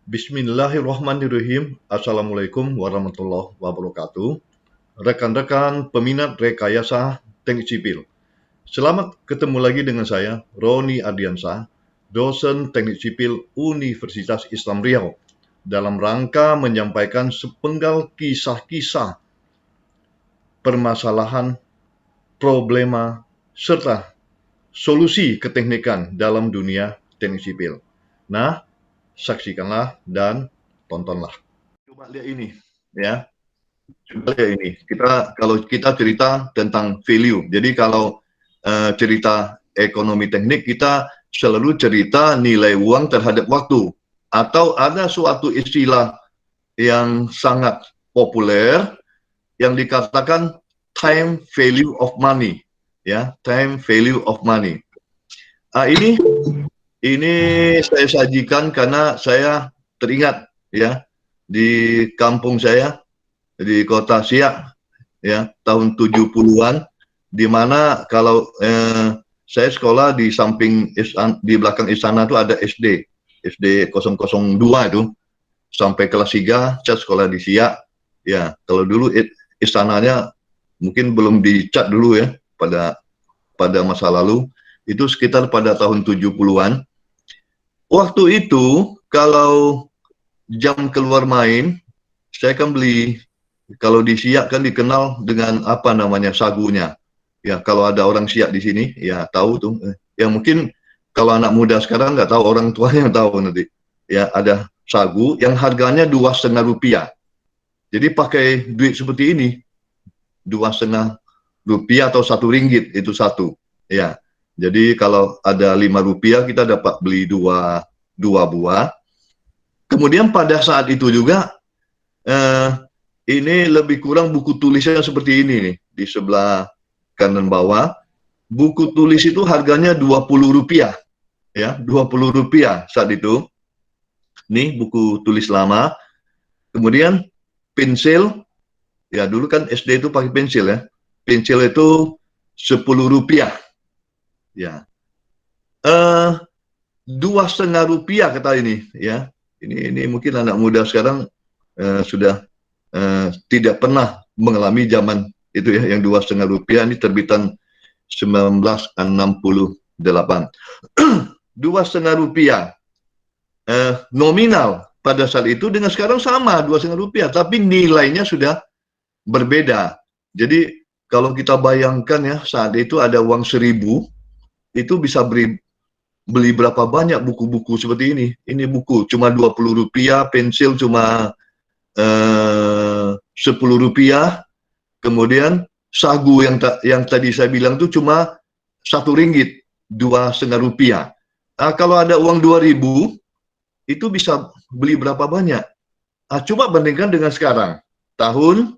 Bismillahirrahmanirrahim. Assalamualaikum warahmatullahi wabarakatuh. Rekan-rekan peminat rekayasa teknik sipil. Selamat ketemu lagi dengan saya, Roni Ardiansah, dosen teknik sipil Universitas Islam Riau, dalam rangka menyampaikan sepenggal kisah-kisah permasalahan, problema, serta solusi keteknikan dalam dunia teknik sipil. Nah, saksikanlah dan tontonlah. Coba lihat ini, ya. Coba lihat ini. Kalau kita cerita tentang value, jadi kalau cerita ekonomi teknik, kita selalu cerita nilai uang terhadap waktu. Atau ada suatu istilah yang sangat populer yang dikatakan time value of money, ya, time value of money. Ini saya sajikan karena saya teringat, ya, di kampung saya di kota Siak, ya, tahun 70-an, di mana kalau saya sekolah di samping di belakang istana itu ada SD 002 itu sampai kelas 3 saya sekolah di Siak. Ya, kalau dulu istananya mungkin belum dicat dulu, ya, pada masa lalu, itu sekitar pada tahun 70-an. Waktu itu kalau jam keluar main, saya kan beli, kalau di Siak kan dikenal dengan apa namanya, sagunya. Ya, kalau ada orang Siak di sini, ya tahu tuh. Ya mungkin kalau anak muda sekarang nggak tahu, orang tuanya yang tahu nanti. Ya, ada sagu yang harganya Rp2,5. Jadi pakai duit seperti ini, Rp2,5 atau RM1 itu satu. Ya, jadi kalau ada Rp5 kita dapat beli dua buah. Kemudian pada saat itu juga ini lebih kurang buku tulisnya seperti ini nih, di sebelah kanan bawah. Buku tulis itu harganya Rp20, ya, Rp20 saat itu. Nih buku tulis lama. Kemudian pensil, ya dulu kan SD itu pakai pensil, ya. Pensil itu Rp10. Ya. Rp2,5 kata ini, ya. Ini mungkin anak muda sekarang sudah tidak pernah mengalami zaman itu, ya, yang Rp2,5 ini terbitan 1968. Rp2,5 nominal pada saat itu dengan sekarang sama, Rp2,5, tapi nilainya sudah berbeda. Jadi kalau kita bayangkan, ya, saat itu ada uang 1.000, itu bisa beli berapa banyak buku-buku seperti ini. Ini buku cuma Rp20, pensil cuma Rp10, kemudian sagu yang tadi saya bilang itu cuma RM1, Rp2,5. Nah, kalau ada uang 2.000, itu bisa beli berapa banyak? Nah, coba bandingkan dengan sekarang, tahun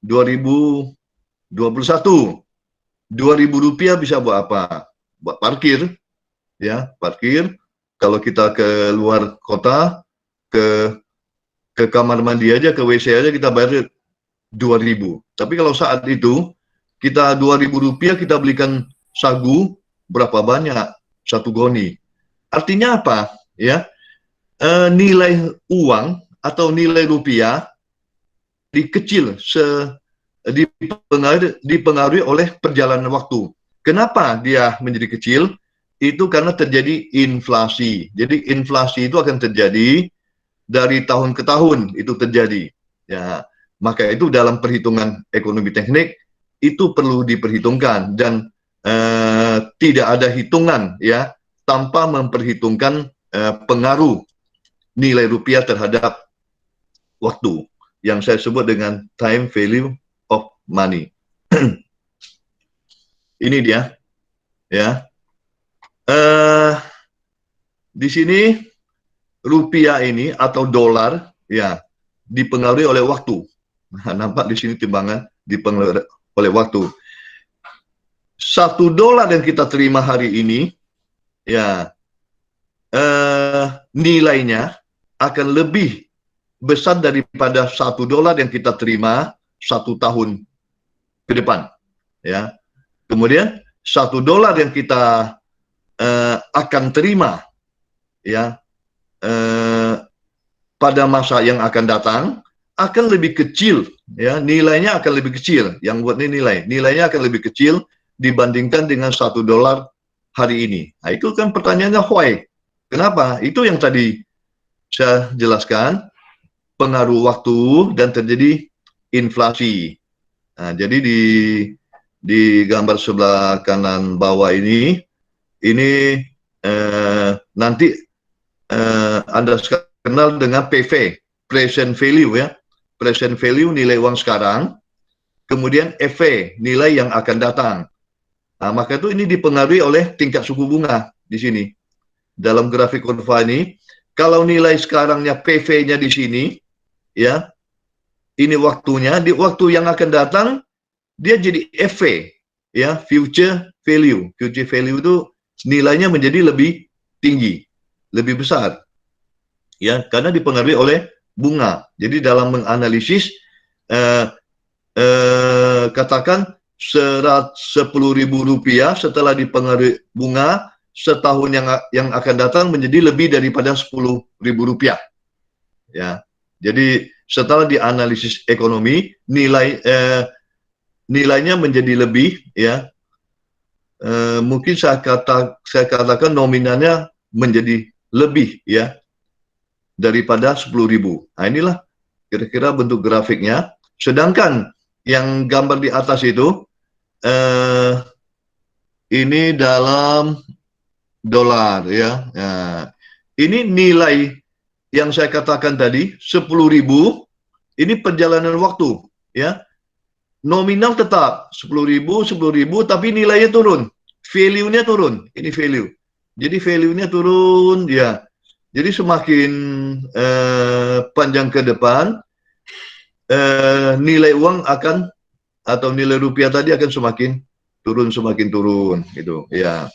2021. Rp2.000 bisa buat apa? Buat parkir, ya, parkir. Kalau kita ke luar kota, ke kamar mandi aja, ke WC aja kita bayar 2.000. Tapi kalau saat itu kita Rp2.000 kita belikan sagu berapa banyak? Satu goni. Artinya apa? Ya, nilai uang atau nilai rupiah dikecil dipengaruhi oleh perjalanan waktu. Kenapa dia menjadi kecil? Itu karena terjadi inflasi. Jadi inflasi itu akan terjadi dari tahun ke tahun, itu terjadi. Ya, maka itu dalam perhitungan ekonomi teknik itu perlu diperhitungkan, dan tidak ada hitungan, ya, tanpa memperhitungkan pengaruh nilai rupiah terhadap waktu yang saya sebut dengan time value of money. Ini dia, ya. Di sini rupiah ini atau dolar, ya, dipengaruhi oleh waktu. Nah, nampak di sini timbangan dipengaruhi oleh waktu. $1 yang kita terima hari ini, ya, nilainya akan lebih besar daripada $1 yang kita terima 1 tahun ke depan, ya. Kemudian $1 yang kita akan terima, ya, pada masa yang akan datang akan lebih kecil, ya, nilainya akan lebih kecil. Yang buat ini nilainya akan lebih kecil dibandingkan dengan $1 hari ini. Nah, itu kan pertanyaannya why? Kenapa? Itu yang tadi saya jelaskan, pengaruh waktu dan terjadi inflasi. Nah, jadi di gambar sebelah kanan bawah ini nanti Anda kenal dengan PV, present value, ya. Present value nilai uang sekarang, kemudian EV nilai yang akan datang. Nah, maka itu ini dipengaruhi oleh tingkat suku bunga di sini. Dalam grafik kurva ini, kalau nilai sekarangnya PV-nya di sini, ya, ini waktunya, di waktu yang akan datang dia jadi FV, ya, future value. Future value itu nilainya menjadi lebih tinggi, lebih besar, ya, karena dipengaruhi oleh bunga. Jadi dalam menganalisis katakan Rp10.000 setelah dipengaruhi bunga setahun yang akan datang menjadi lebih daripada Rp10.000, ya. Jadi setelah dianalisis ekonomi nilainya menjadi lebih, ya. Mungkin saya katakan nominalnya menjadi lebih, ya, daripada 10.000. Nah, inilah kira-kira bentuk grafiknya. Sedangkan yang gambar di atas itu ini dalam dolar, ya. Nah, ini nilai yang saya katakan tadi 10.000, ini perjalanan waktu, ya. Nominal tetap 10.000, tapi nilainya turun, value-nya turun. Ini value. Jadi value-nya turun, ya. Jadi semakin panjang ke depan, nilai uang akan, atau nilai rupiah tadi akan semakin turun gitu, ya.